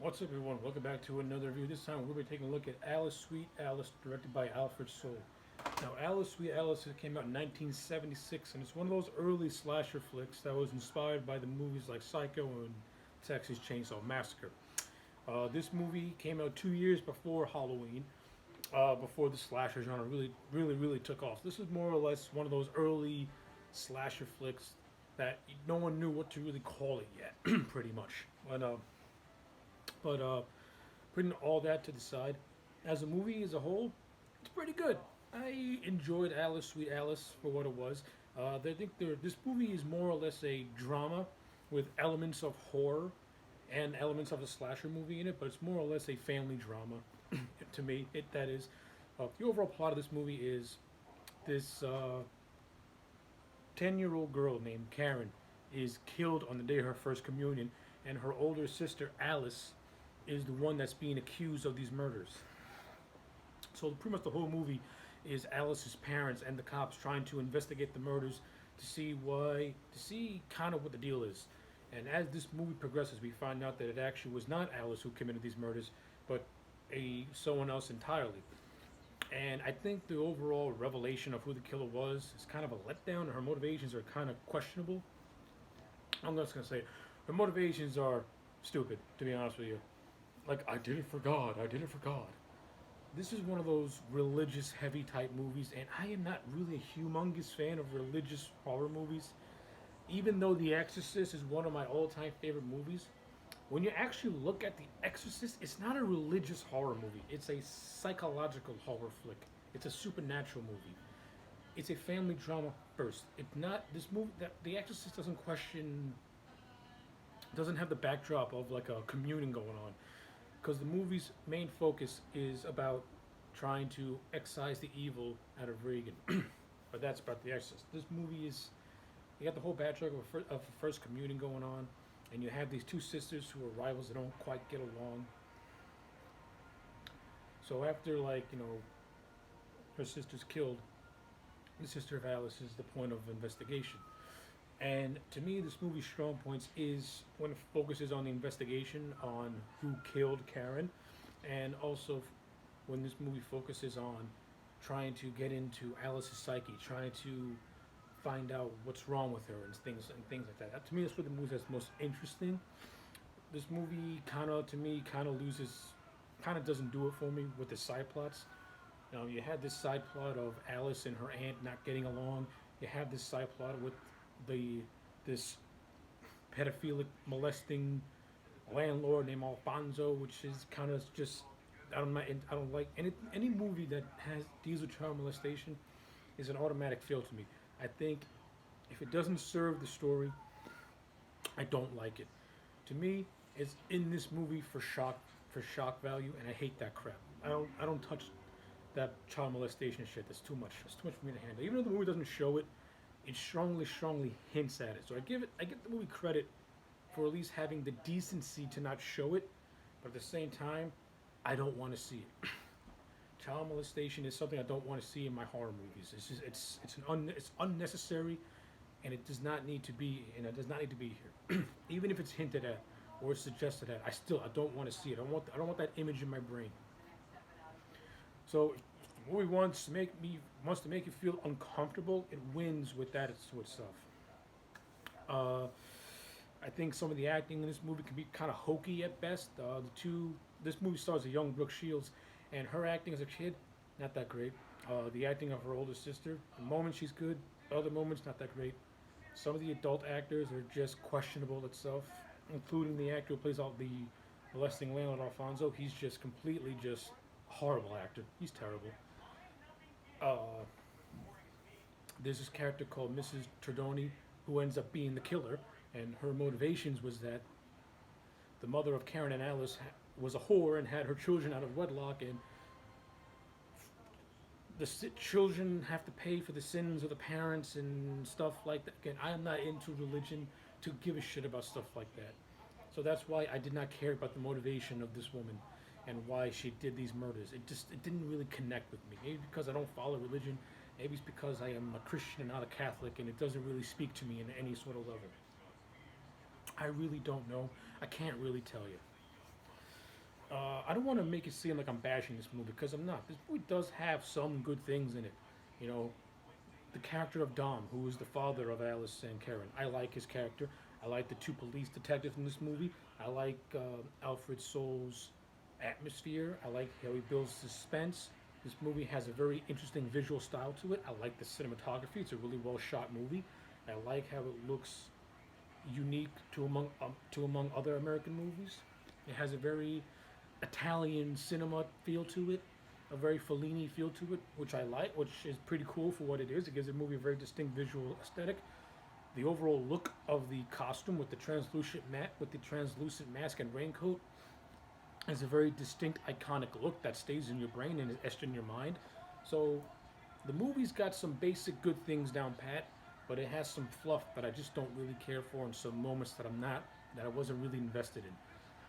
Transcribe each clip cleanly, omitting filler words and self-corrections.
What's up, everyone? Welcome back to another review. This time we'll be taking a look at Alice Sweet Alice, directed by Alfred Sole. Now, Alice Sweet Alice came out in 1976, and it's one of those early slasher flicks that was inspired by the movies like Psycho and Texas Chainsaw Massacre. This movie came out 2 years before Halloween, before the slasher genre really took off. This is more or less one of those early slasher flicks that no one knew what to really call it yet, pretty much. But putting all that to the side, as a movie as a whole, it's pretty good. I enjoyed Alice, Sweet Alice for what it was. I think this movie is more or less a drama with elements of horror and elements of a slasher movie in it, but it's more or less a family drama to me. That is. The overall plot of this movie is this 10-year-old girl named Karen is killed on the day of her first communion, and her older sister Alice is the one that's being accused of these murders. So pretty much the whole movie is Alice's parents and the cops trying to investigate the murders to see kind of what the deal is. And as this movie progresses, we find out that it actually was not Alice who committed these murders, but someone else entirely. And I think the overall revelation of who the killer was is kind of a letdown. Her motivations are kind of questionable. I'm just gonna say, her motivations are stupid, to be honest with you. Like, I did it for God, I did it for God. This is one of those religious heavy type movies, and I am not really a humongous fan of religious horror movies. Even though The Exorcist is one of my all time favorite movies, when you actually look at The Exorcist, it's not a religious horror movie. It's a psychological horror flick. It's a supernatural movie. It's a family drama first. It's not this movie that The Exorcist doesn't have the backdrop of like a communing going on, because the movie's main focus is about trying to excise the evil out of Regan. But that's about The Exorcist. This movie is, you got the whole backdrop of first communing going on, and you have these two sisters who are rivals that don't quite get along. So after, like, her sister's killed, the sister of Alice is the point of investigation. And to me, this movie's strong points is when it focuses on the investigation on who killed Karen, and also when this movie focuses on trying to get into Alice's psyche, trying to find out what's wrong with her and things like that. To me, that's what the movie that's most interesting. This movie kind of loses, kind of doesn't do it for me with the side plots. You had this side plot of Alice and her aunt not getting along. You have this side plot with this pedophilic molesting landlord named Alfonso, which is kind of just, I don't like any movie that has deals with child molestation is an automatic fail to me. I think if it doesn't serve the story, I don't like it. To me, it's in this movie for shock value, and I hate that crap. I don't touch that child molestation shit. That's too much. It's too much for me to handle. Even though the movie doesn't show it, it strongly hints at it. So I give the movie credit for at least having the decency to not show it, but at the same time, I don't want to see it. Child molestation is something I don't want to see in my horror movies. It's unnecessary, and it does not need to be, and it does not need to be here. Even if it's hinted at or suggested at, I don't want to see it. I don't want that image in my brain. So if the movie wants to make you feel uncomfortable, it wins with that sort of stuff. Uh, I think some of the acting in this movie can be kind of hokey at best. This movie stars a young Brooke Shields, and her acting as a kid, not that great. The acting of her older sister, the moments she's good, other moments not that great. Some of the adult actors are just questionable itself, including the actor who plays all the molesting landlord Alfonso. He's just completely just horrible actor. He's terrible. Uh, there's this character called Mrs. Tردoni who ends up being the killer, and her motivations was that the mother of Karen and Alice was a whore and had her children out of wedlock, and the children have to pay for the sins of the parents and stuff like that. Again, I am not into religion to give a shit about stuff like that. So that's why I did not care about the motivation of this woman and why she did these murders. It didn't really connect with me. Maybe because I don't follow religion. Maybe it's because I am a Christian and not a Catholic, and it doesn't really speak to me in any sort of level. I really don't know. I can't really tell you. I don't want to make it seem like I'm bashing this movie because I'm not. This movie does have some good things in it. You know, the character of Dom, who is the father of Alice and Karen. I like his character. I like the two police detectives in this movie. I like Alfred Soul's atmosphere. I like how he builds suspense. This movie has a very interesting visual style to it. I like the cinematography. It's a really well shot movie. I like how it looks unique to among other American movies. It has a very Italian cinema feel to it, a very Fellini feel to it, which I like, which is pretty cool for what it is. It gives the movie a very distinct visual aesthetic. The overall look of the costume with the translucent mask and raincoat is a very distinct, iconic look that stays in your brain and is etched in your mind. So the movie's got some basic good things down pat, but it has some fluff that I just don't really care for, and some moments that I wasn't really invested in.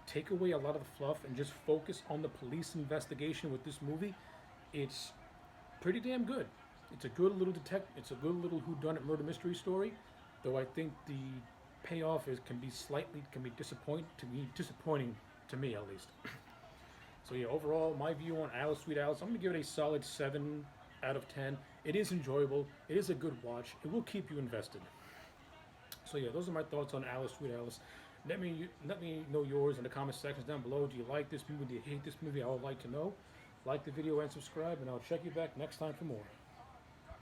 Take away a lot of the fluff and just focus on the police investigation with this movie. It's pretty damn good. It's a good little whodunit murder mystery story, though I think the payoff is can be disappointing to me at least. So yeah, overall, my view on Alice Sweet Alice, I'm gonna give it a solid 7 out of 10. It is enjoyable. It is a good watch. It will keep you invested. So yeah, those are my thoughts on Alice Sweet Alice. Let me know yours in the comment sections down below. Do you like this movie? Do you hate this movie? I would like to know. Like the video and subscribe, and I'll check you back next time for more.